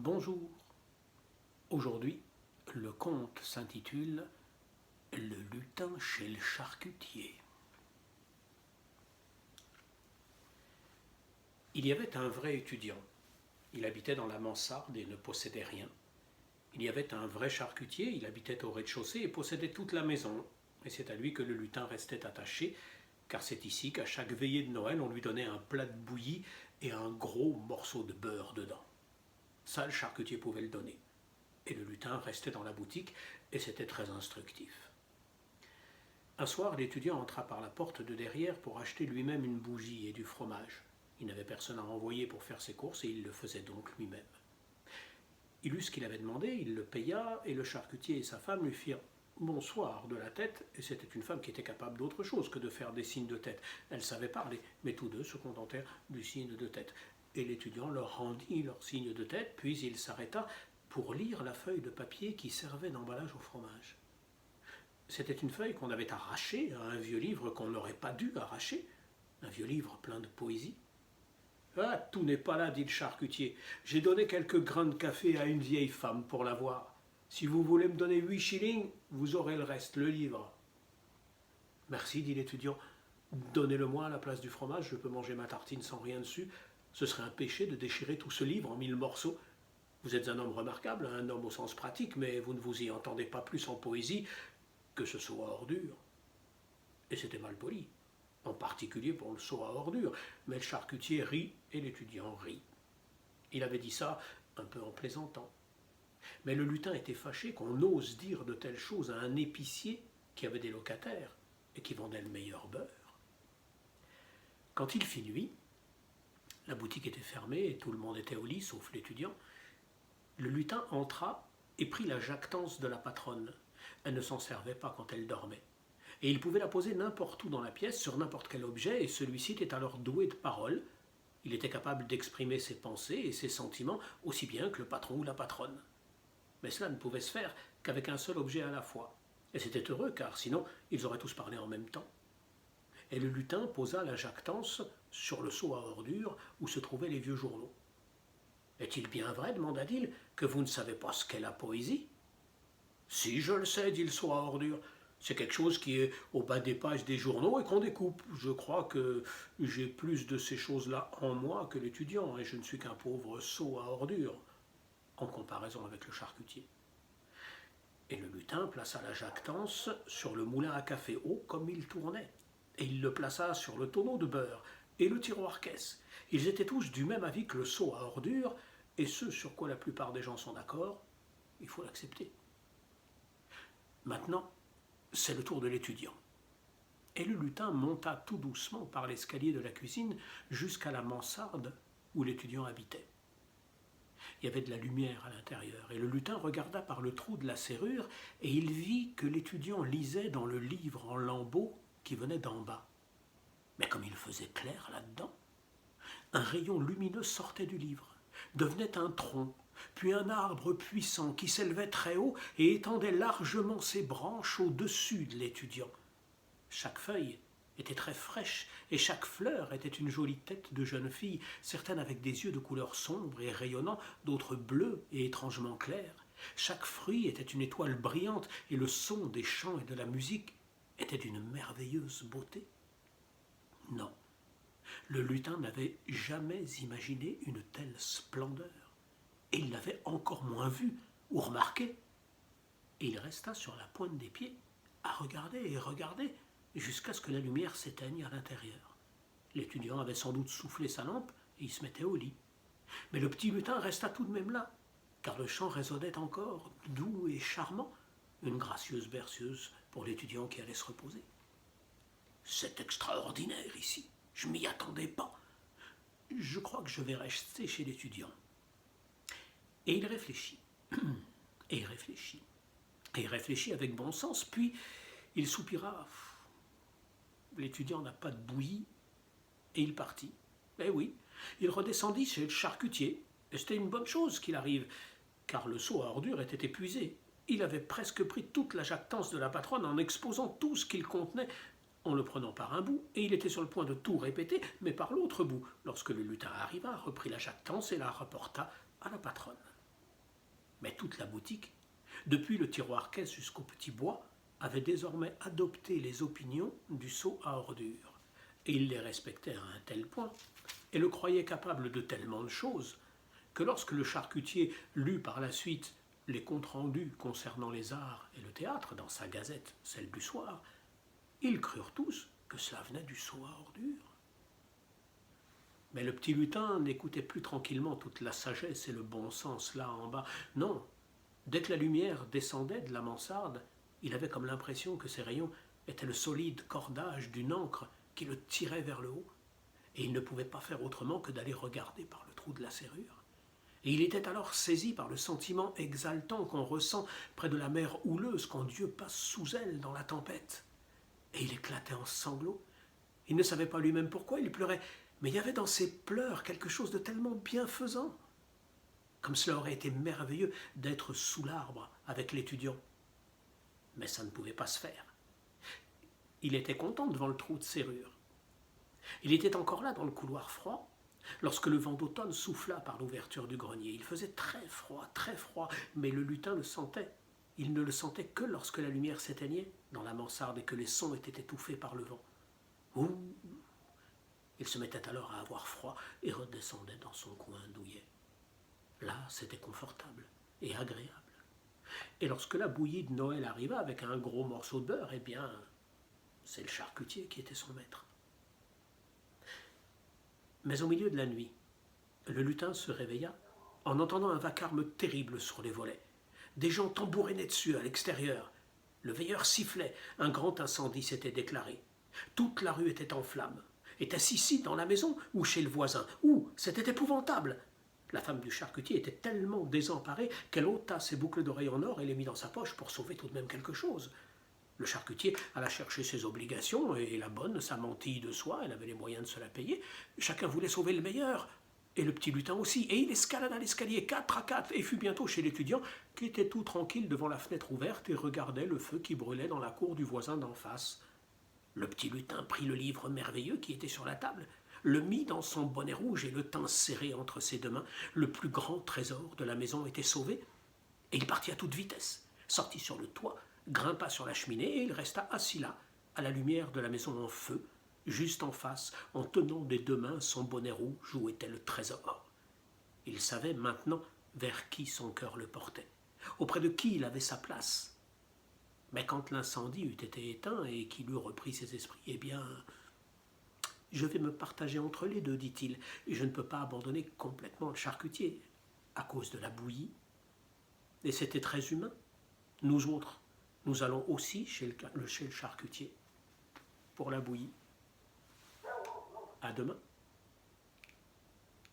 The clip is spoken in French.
Bonjour. Aujourd'hui, le conte s'intitule Le lutin chez le charcutier. Il y avait un vrai étudiant. Il habitait dans la mansarde et ne possédait rien. Il y avait un vrai charcutier, il habitait au rez-de-chaussée et possédait toute la maison. Et c'est à lui que le lutin restait attaché, car c'est ici qu'à chaque veillée de Noël, on lui donnait un plat de bouillie et un gros morceau de beurre dedans. Ça, le charcutier pouvait le donner. Et le lutin restait dans la boutique, et c'était très instructif. Un soir, l'étudiant entra par la porte de derrière pour acheter lui-même une bougie et du fromage. Il n'avait personne à envoyer pour faire ses courses, et il le faisait donc lui-même. Il eut ce qu'il avait demandé, il le paya, et le charcutier et sa femme lui firent bonsoir de la tête, et c'était une femme qui était capable d'autre chose que de faire des signes de tête. Elle savait parler, mais tous deux se contentèrent du signe de tête. Et l'étudiant leur rendit leur signe de tête, puis il s'arrêta pour lire la feuille de papier qui servait d'emballage au fromage. C'était une feuille qu'on avait arrachée à un vieux livre qu'on n'aurait pas dû arracher, un vieux livre plein de poésie. Ah, tout n'est pas là, dit le charcutier. J'ai donné quelques grains de café à une vieille femme pour l'avoir. Si vous voulez me donner 8 shillings, vous aurez le reste, le livre. Merci, dit l'étudiant. Donnez-le-moi à la place du fromage, je peux manger ma tartine sans rien dessus. Ce serait un péché de déchirer tout ce livre en 1000 morceaux. Vous êtes un homme remarquable, un homme au sens pratique, mais vous ne vous y entendez pas plus en poésie que ce seau à ordures. Et c'était mal poli, en particulier pour le seau à ordures, mais le charcutier rit et l'étudiant rit. Il avait dit ça un peu en plaisantant. Mais le lutin était fâché qu'on ose dire de telles choses à un épicier qui avait des locataires et qui vendait le meilleur beurre. Quand il fit nuit, la boutique était fermée et tout le monde était au lit, sauf l'étudiant. Le lutin entra et prit la jactance de la patronne. Elle ne s'en servait pas quand elle dormait. Et il pouvait la poser n'importe où dans la pièce, sur n'importe quel objet, et celui-ci était alors doué de parole. Il était capable d'exprimer ses pensées et ses sentiments aussi bien que le patron ou la patronne. Mais cela ne pouvait se faire qu'avec un seul objet à la fois. Et c'était heureux, car sinon ils auraient tous parlé en même temps. Et le lutin posa la jactance sur le seau à ordures où se trouvaient les vieux journaux. Est-il bien vrai, demanda-t-il, que vous ne savez pas ce qu'est la poésie? Si, je le sais, dit le seau à ordures. C'est quelque chose qui est au bas des pages des journaux et qu'on découpe. Je crois que j'ai plus de ces choses-là en moi que l'étudiant, et je ne suis qu'un pauvre seau à ordures, en comparaison avec le charcutier. Et le lutin plaça la jactance sur le moulin à café haut comme il tournait, et il le plaça sur le tonneau de beurre et le tiroir caisse. Ils étaient tous du même avis que le seau à ordures, et ce sur quoi la plupart des gens sont d'accord, il faut l'accepter. Maintenant, c'est le tour de l'étudiant. Et le lutin monta tout doucement par l'escalier de la cuisine jusqu'à la mansarde où l'étudiant habitait. Il y avait de la lumière à l'intérieur, et le lutin regarda par le trou de la serrure, et il vit que l'étudiant lisait dans le livre en lambeaux qui venait d'en bas. Mais comme il faisait clair là-dedans, un rayon lumineux sortait du livre, devenait un tronc, puis un arbre puissant qui s'élevait très haut et étendait largement ses branches au-dessus de l'étudiant. Chaque feuille était très fraîche et chaque fleur était une jolie tête de jeune fille, certaines avec des yeux de couleur sombre et rayonnants, d'autres bleus et étrangement clairs. Chaque fruit était une étoile brillante et le son des chants et de la musique était d'une merveilleuse beauté. Non, le lutin n'avait jamais imaginé une telle splendeur. Et il l'avait encore moins vue ou remarquée. Et il resta sur la pointe des pieds, à regarder et regarder, jusqu'à ce que la lumière s'éteigne à l'intérieur. L'étudiant avait sans doute soufflé sa lampe et il se mettait au lit. Mais le petit lutin resta tout de même là, car le chant résonnait encore, doux et charmant, une gracieuse berceuse pour l'étudiant qui allait se reposer. C'est extraordinaire ici, je m'y attendais pas. Je crois que je vais rester chez l'étudiant. Et il réfléchit, et il réfléchit, et il réfléchit avec bon sens, puis il soupira. L'étudiant n'a pas de bouillie, et il partit. Eh oui, il redescendit chez le charcutier, et c'était une bonne chose qu'il arrive, car le seau à ordures était épuisé. Il avait presque pris toute la jactance de la patronne en exposant tout ce qu'il contenait, en le prenant par un bout, et il était sur le point de tout répéter, mais par l'autre bout, lorsque le lutin arriva, reprit la jactance et la rapporta à la patronne. Mais toute la boutique, depuis le tiroir-caisse jusqu'au petit bois, avait désormais adopté les opinions du seau à ordures. Et il les respectait à un tel point, et le croyait capable de tellement de choses, que lorsque le charcutier lut par la suite les comptes rendus concernant les arts et le théâtre dans sa gazette, celle du soir, ils crurent tous que cela venait du seau à ordures. Mais le petit lutin n'écoutait plus tranquillement toute la sagesse et le bon sens là en bas. Non, dès que la lumière descendait de la mansarde, il avait comme l'impression que ses rayons étaient le solide cordage d'une ancre qui le tirait vers le haut, et il ne pouvait pas faire autrement que d'aller regarder par le trou de la serrure. Et il était alors saisi par le sentiment exaltant qu'on ressent près de la mer houleuse quand Dieu passe sous elle dans la tempête. Et il éclatait en sanglots. Il ne savait pas lui-même pourquoi il pleurait, mais il y avait dans ses pleurs quelque chose de tellement bienfaisant. Comme cela aurait été merveilleux d'être sous l'arbre avec l'étudiant. Mais ça ne pouvait pas se faire. Il était content devant le trou de serrure. Il était encore là dans le couloir froid, lorsque le vent d'automne souffla par l'ouverture du grenier. Il faisait très froid, mais le lutin le sentait. Il ne le sentait que lorsque la lumière s'éteignait dans la mansarde et que les sons étaient étouffés par le vent. Ouh! Il se mettait alors à avoir froid et redescendait dans son coin douillet. Là, c'était confortable et agréable. Et lorsque la bouillie de Noël arriva avec un gros morceau de beurre, eh bien, c'est le charcutier qui était son maître. Mais au milieu de la nuit, le lutin se réveilla en entendant un vacarme terrible sur les volets. Des gens tambourinaient dessus à l'extérieur. Le veilleur sifflait, un grand incendie s'était déclaré. Toute la rue était en flammes. Était-ce ici, dans la maison, ou chez le voisin? Ouh, c'était épouvantable! La femme du charcutier était tellement désemparée qu'elle ôta ses boucles d'oreilles en or et les mit dans sa poche pour sauver tout de même quelque chose. Le charcutier alla chercher ses obligations, et la bonne, sa mantille de soie, elle avait les moyens de se la payer. Chacun voulait sauver le meilleur, et le petit lutin aussi, et il escalada l'escalier 4 à 4 et fut bientôt chez l'étudiant, qui était tout tranquille devant la fenêtre ouverte et regardait le feu qui brûlait dans la cour du voisin d'en face. Le petit lutin prit le livre merveilleux qui était sur la table, le mit dans son bonnet rouge et le tint serré entre ses deux mains. Le plus grand trésor de la maison était sauvé, et il partit à toute vitesse, sortit sur le toit, grimpa sur la cheminée et il resta assis là, à la lumière de la maison en feu, juste en face, en tenant des deux mains son bonnet rouge où était le trésor. Il savait maintenant vers qui son cœur le portait, auprès de qui il avait sa place. Mais quand l'incendie eut été éteint et qu'il eut repris ses esprits, eh bien, je vais me partager entre les deux, dit-il, et je ne peux pas abandonner complètement le charcutier, à cause de la bouillie. Et c'était très humain. Nous autres, nous allons aussi chez le charcutier pour la bouillie. À demain.